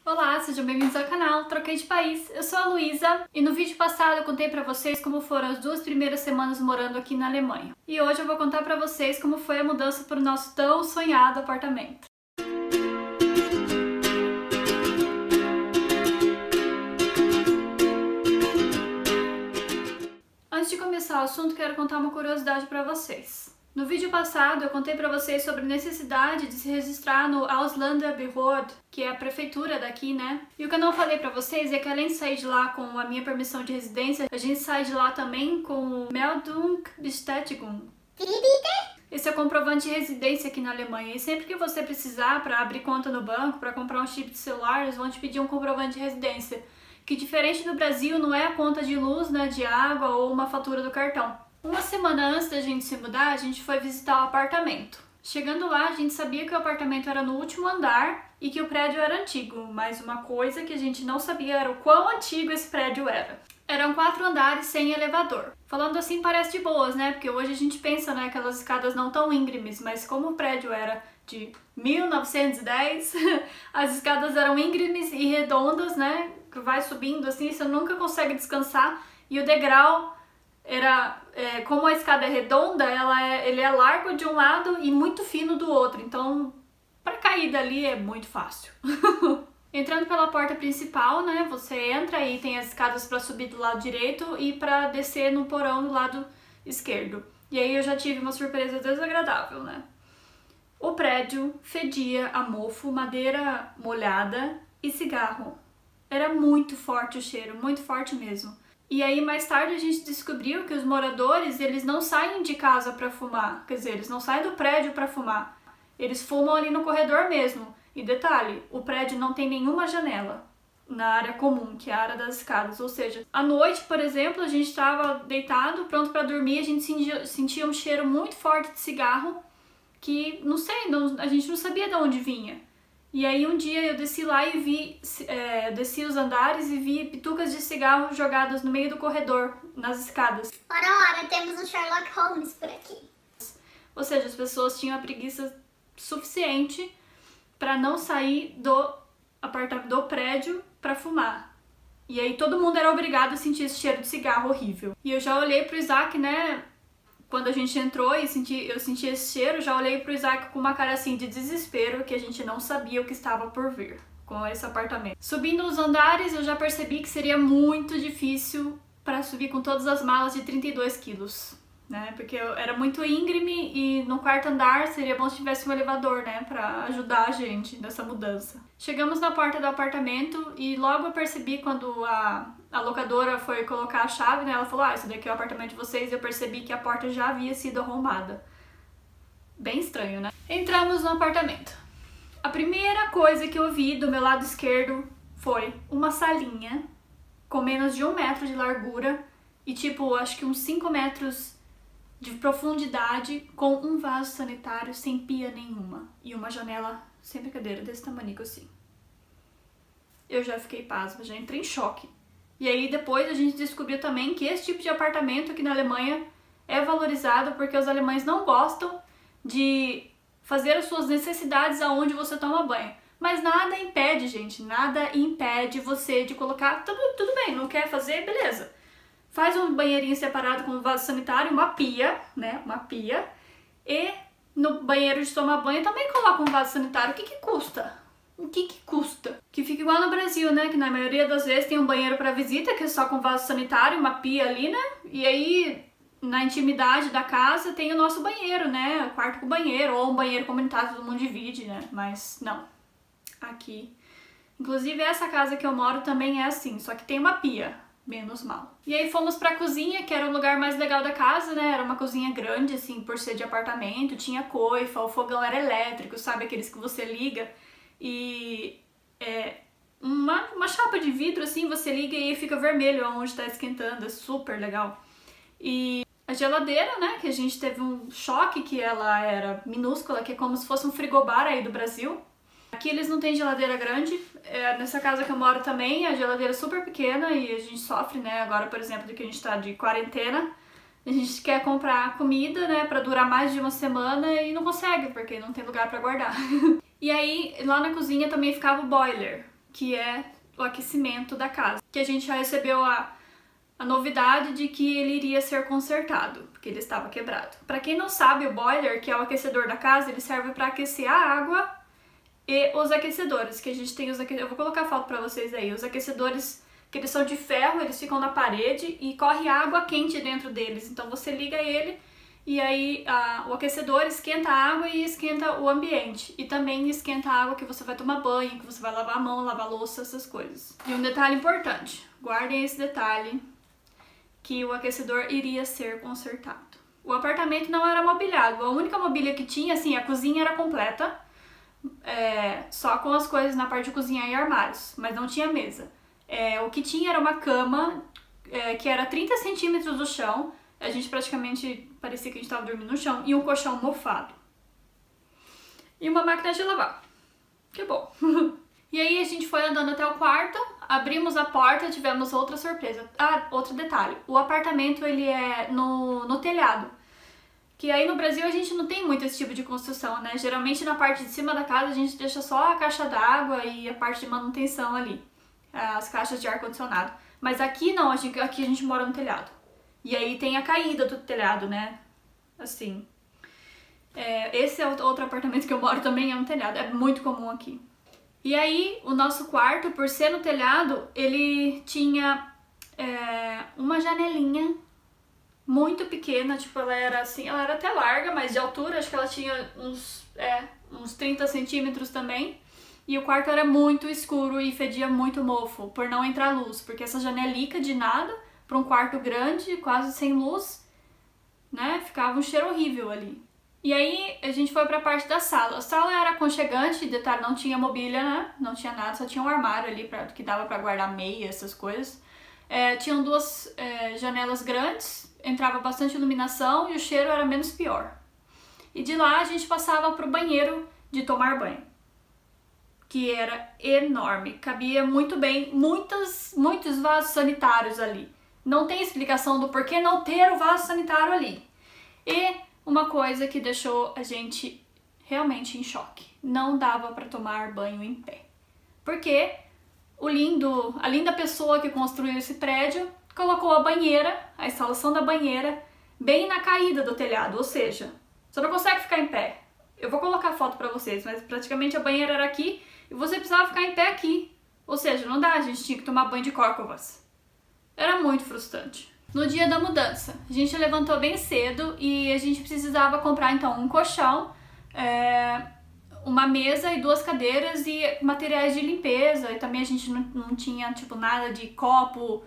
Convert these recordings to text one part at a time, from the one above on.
Olá, sejam bem-vindos ao canal Troquei de País. Eu sou a Luísa e no vídeo passado eu contei pra vocês como foram as 2 primeiras semanas morando aqui na Alemanha. E hoje eu vou contar pra vocês como foi a mudança para o nosso tão sonhado apartamento. Antes de começar o assunto, quero contar uma curiosidade pra vocês. No vídeo passado eu contei pra vocês sobre a necessidade de se registrar no Ausländerbehörde, que é a prefeitura daqui, né? E o que eu não falei pra vocês é que além de sair de lá com a minha permissão de residência, a gente sai de lá também com o Meldungsbestätigung. Esse é o comprovante de residência aqui na Alemanha. E sempre que você precisar para abrir conta no banco, para comprar um chip de celular, eles vão te pedir um comprovante de residência. Que diferente do Brasil, não é a conta de luz, né, de água ou uma fatura do cartão. Uma semana antes da gente se mudar, a gente foi visitar o apartamento. Chegando lá, a gente sabia que o apartamento era no último andar e que o prédio era antigo, mas uma coisa que a gente não sabia era o quão antigo esse prédio era. Eram 4 andares sem elevador. Falando assim parece de boas, né? Porque hoje a gente pensa, né, aquelas escadas não tão íngremes, mas como o prédio era de 1910, as escadas eram íngremes e redondas, né? Que vai subindo assim, você nunca consegue descansar e o degrau era, como a escada é redonda, ele é largo de um lado e muito fino do outro, então para cair dali é muito fácil. Entrando pela porta principal, né, você entra e tem as escadas para subir do lado direito e para descer no porão do lado esquerdo. E aí eu já tive uma surpresa desagradável, né? O prédio fedia a mofo, madeira molhada e cigarro. Era muito forte o cheiro, muito forte mesmo. E aí mais tarde a gente descobriu que os moradores, eles não saem de casa para fumar, quer dizer, eles não saem do prédio para fumar, eles fumam ali no corredor mesmo. E detalhe, o prédio não tem nenhuma janela na área comum, que é a área das escadas, ou seja, à noite, por exemplo, a gente estava deitado, pronto para dormir, a gente sentia um cheiro muito forte de cigarro, que não sei, a gente não sabia de onde vinha. E aí um dia eu desci lá e vi, desci os andares e vi pitucas de cigarro jogadas no meio do corredor, nas escadas. Ora, temos um Sherlock Holmes por aqui. Ou seja, as pessoas tinham a preguiça suficiente para não sair do prédio para fumar. E aí todo mundo era obrigado a sentir esse cheiro de cigarro horrível. E eu já olhei pro Isaac, né? Quando a gente entrou e eu senti esse cheiro, já olhei pro Isaac com uma cara assim de desespero, que a gente não sabia o que estava por vir com esse apartamento. Subindo os andares, eu já percebi que seria muito difícil para subir com todas as malas de 32 quilos, né? Porque era muito íngreme e no 4º andar seria bom se tivesse um elevador, né? Para ajudar a gente nessa mudança. Chegamos na porta do apartamento e logo eu percebi quando a locadora foi colocar a chave, né? Ela falou, esse daqui é o apartamento de vocês, e eu percebi que a porta já havia sido arrombada. Bem estranho, né? Entramos no apartamento. A primeira coisa que eu vi do meu lado esquerdo foi uma salinha com menos de 1 metro de largura e tipo, acho que uns 5 metros de profundidade, com um vaso sanitário sem pia nenhuma e uma janela, sem brincadeira, desse tamanho assim. Eu já fiquei pasma, já entrei em choque. E aí depois a gente descobriu também que esse tipo de apartamento aqui na Alemanha é valorizado porque os alemães não gostam de fazer as suas necessidades aonde você toma banho. Mas nada impede, gente, nada impede você de colocar, tudo bem, não quer fazer, beleza. Faz um banheirinho separado com um vaso sanitário, uma pia, né, uma pia. E no banheiro de tomar banho também coloca um vaso sanitário. O que que custa? O que que custa? Que fica igual no Brasil, né? Que na maioria das vezes tem um banheiro para visita, que é só com vaso sanitário, uma pia ali, né? E aí, na intimidade da casa, tem o nosso banheiro, né? O quarto com banheiro, ou um banheiro comunitário, todo mundo divide, né? Mas não. Aqui. Inclusive, essa casa que eu moro também é assim, só que tem uma pia. Menos mal. E aí fomos pra cozinha, que era o lugar mais legal da casa, né? Era uma cozinha grande, assim, por ser de apartamento, tinha coifa, o fogão era elétrico, sabe? Aqueles que você liga e uma chapa de vidro, assim, você liga e fica vermelho onde tá esquentando, é super legal. E a geladeira, né, que a gente teve um choque, que ela era minúscula, que é como se fosse um frigobar aí do Brasil. Aqui eles não têm geladeira grande, nessa casa que eu moro também, a geladeira é super pequena e a gente sofre, né, agora, por exemplo, do que a gente tá de quarentena, a gente quer comprar comida, né, pra durar mais de uma semana e não consegue, porque não tem lugar pra guardar. E aí, lá na cozinha também ficava o boiler, que é o aquecimento da casa. Que a gente já recebeu a novidade de que ele iria ser consertado, porque ele estava quebrado. Para quem não sabe, o boiler, que é o aquecedor da casa, ele serve para aquecer a água e os aquecedores, que a gente tem eu vou colocar a foto para vocês aí. Os aquecedores, que eles são de ferro, eles ficam na parede e corre água quente dentro deles. Então você liga ele e aí o aquecedor esquenta a água e esquenta o ambiente. E também esquenta a água que você vai tomar banho, que você vai lavar a mão, lavar a louça, essas coisas. E um detalhe importante, guardem esse detalhe, que o aquecedor iria ser consertado. O apartamento não era mobiliado, a única mobília que tinha, assim, a cozinha era completa, só com as coisas na parte de cozinha e armários, mas não tinha mesa. O que tinha era uma cama que era 30 centímetros do chão, a gente praticamente parecia que a gente estava dormindo no chão, e um colchão mofado. E uma máquina de lavar, que bom. E aí a gente foi andando até o quarto, abrimos a porta, tivemos outra surpresa. Ah, outro detalhe, o apartamento ele é no telhado. Que aí no Brasil a gente não tem muito esse tipo de construção, né? Geralmente na parte de cima da casa a gente deixa só a caixa d'água e a parte de manutenção ali. As caixas de ar-condicionado. Mas aqui não, aqui a gente mora no telhado. E aí tem a caída do telhado, né? Assim. Esse é outro apartamento que eu moro também, é um telhado. É muito comum aqui. E aí, o nosso quarto, por ser no telhado, ele tinha uma janelinha muito pequena, tipo, ela era assim, ela era até larga, mas de altura, acho que ela tinha uns 30 centímetros também. E o quarto era muito escuro e fedia muito mofo, por não entrar luz, porque essa janelica de nada, para um quarto grande, quase sem luz, né, ficava um cheiro horrível ali. E aí a gente foi pra parte da sala. A sala era aconchegante, detalhe, não tinha mobília, né? Não tinha nada, só tinha um armário ali que dava pra guardar meia, essas coisas. Tinham duas janelas grandes, entrava bastante iluminação e o cheiro era menos pior. E de lá a gente passava pro banheiro de tomar banho, que era enorme, cabia muito bem, muitos vasos sanitários ali. Não tem explicação do porquê não ter o vaso sanitário ali. E uma coisa que deixou a gente realmente em choque. Não dava para tomar banho em pé. Porque a linda pessoa que construiu esse prédio colocou a banheira, a instalação da banheira, bem na caída do telhado. Ou seja, você não consegue ficar em pé. Eu vou colocar a foto para vocês, mas praticamente a banheira era aqui e você precisava ficar em pé aqui. Ou seja, não dá, a gente tinha que tomar banho de córcovas. Era muito frustrante. No dia da mudança, a gente levantou bem cedo e a gente precisava comprar então um colchão, uma mesa e 2 cadeiras e materiais de limpeza. E também a gente não tinha tipo nada de copo,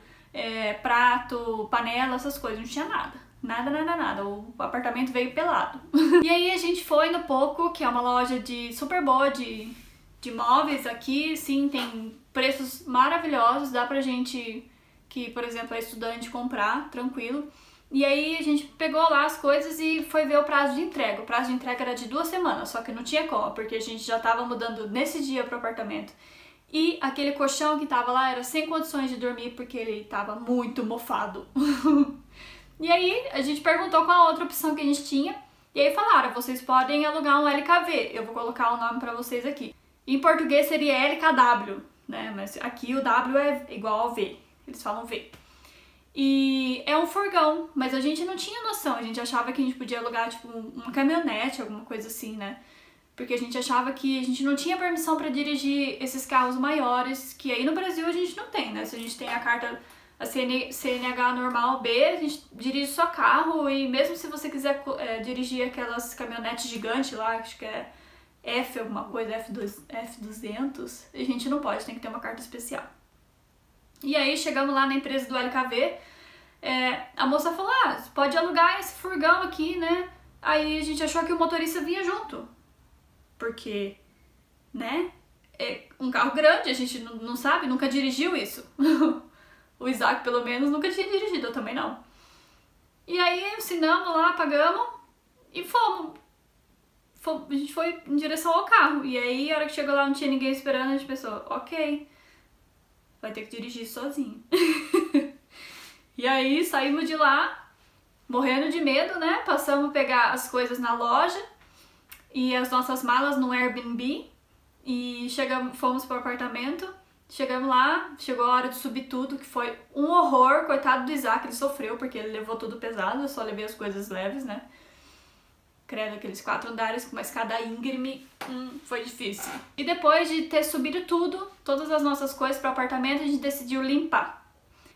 prato, panela, essas coisas, não tinha nada. Nada. O apartamento veio pelado. E aí a gente foi no Poco, que é uma loja super boa de móveis aqui, sim, tem preços maravilhosos, dá pra gente que, por exemplo, é estudante, comprar, tranquilo. E aí a gente pegou lá as coisas e foi ver o prazo de entrega. O prazo de entrega era de 2 semanas, só que não tinha como, porque a gente já tava mudando nesse dia pro apartamento. E aquele colchão que tava lá era sem condições de dormir, porque ele tava muito mofado. E aí a gente perguntou qual a outra opção que a gente tinha, e aí falaram, vocês podem alugar um LKV, eu vou colocar o nome pra vocês aqui. Em português seria LKW, né, mas aqui o W é igual ao V. Eles falam V. E é um furgão, mas a gente não tinha noção. A gente achava que a gente podia alugar, tipo, uma caminhonete, alguma coisa assim, né? Porque a gente achava que a gente não tinha permissão pra dirigir esses carros maiores, que aí no Brasil a gente não tem, né? Se a gente tem a carta, a CNH normal B, a gente dirige só carro, e mesmo se você quiser dirigir aquelas caminhonetes gigantes lá, acho que é F alguma coisa, F200, a gente não pode, tem que ter uma carta especial. E aí chegamos lá na empresa do LKV, a moça falou, você pode alugar esse furgão aqui, né? Aí a gente achou que o motorista vinha junto, porque, né, é um carro grande, a gente não sabe, nunca dirigiu isso. O Isaac, pelo menos, nunca tinha dirigido, eu também não. E aí ensinamos lá, pagamos e fomos. A gente foi em direção ao carro, e aí a hora que chegou lá não tinha ninguém esperando, a gente pensou, ok, vai ter que dirigir sozinho. E aí saímos de lá, morrendo de medo, né? Passamos a pegar as coisas na loja e as nossas malas no Airbnb e fomos pro apartamento. Chegamos lá, chegou a hora de subir tudo, que foi um horror. Coitado do Isaac, ele sofreu porque ele levou tudo pesado, eu só levei as coisas leves, né? Credo, aqueles 4 andares com uma escada íngreme, foi difícil. E depois de ter subido tudo, todas as nossas coisas para o apartamento, a gente decidiu limpar.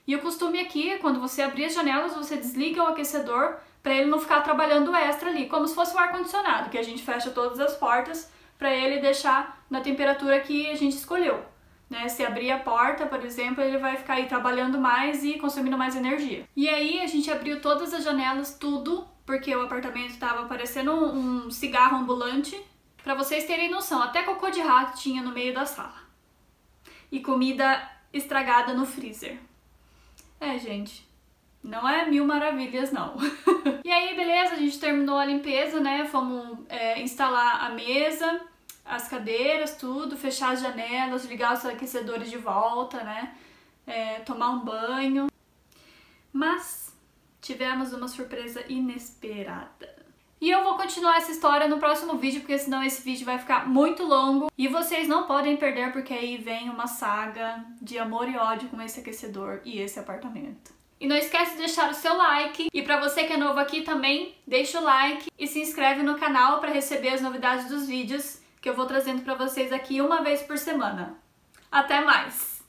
E o costume aqui é quando você abrir as janelas, você desliga o aquecedor para ele não ficar trabalhando extra ali, como se fosse um ar-condicionado, que a gente fecha todas as portas para ele deixar na temperatura que a gente escolheu. Né? Se abrir a porta, por exemplo, ele vai ficar aí trabalhando mais e consumindo mais energia. E aí a gente abriu todas as janelas, tudo, porque o apartamento estava parecendo um cigarro ambulante. Pra vocês terem noção, até cocô de rato tinha no meio da sala. E comida estragada no freezer. Gente, não é mil maravilhas, não. E aí, beleza, a gente terminou a limpeza, né? Fomos instalar a mesa, as cadeiras, tudo, fechar as janelas, ligar os aquecedores de volta, né? Tomar um banho. Mas tivemos uma surpresa inesperada. E eu vou continuar essa história no próximo vídeo, porque senão esse vídeo vai ficar muito longo. E vocês não podem perder, porque aí vem uma saga de amor e ódio com esse aquecedor e esse apartamento. E não esquece de deixar o seu like. E pra você que é novo aqui também, deixa o like e se inscreve no canal para receber as novidades dos vídeos que eu vou trazendo pra vocês aqui uma vez por semana. Até mais!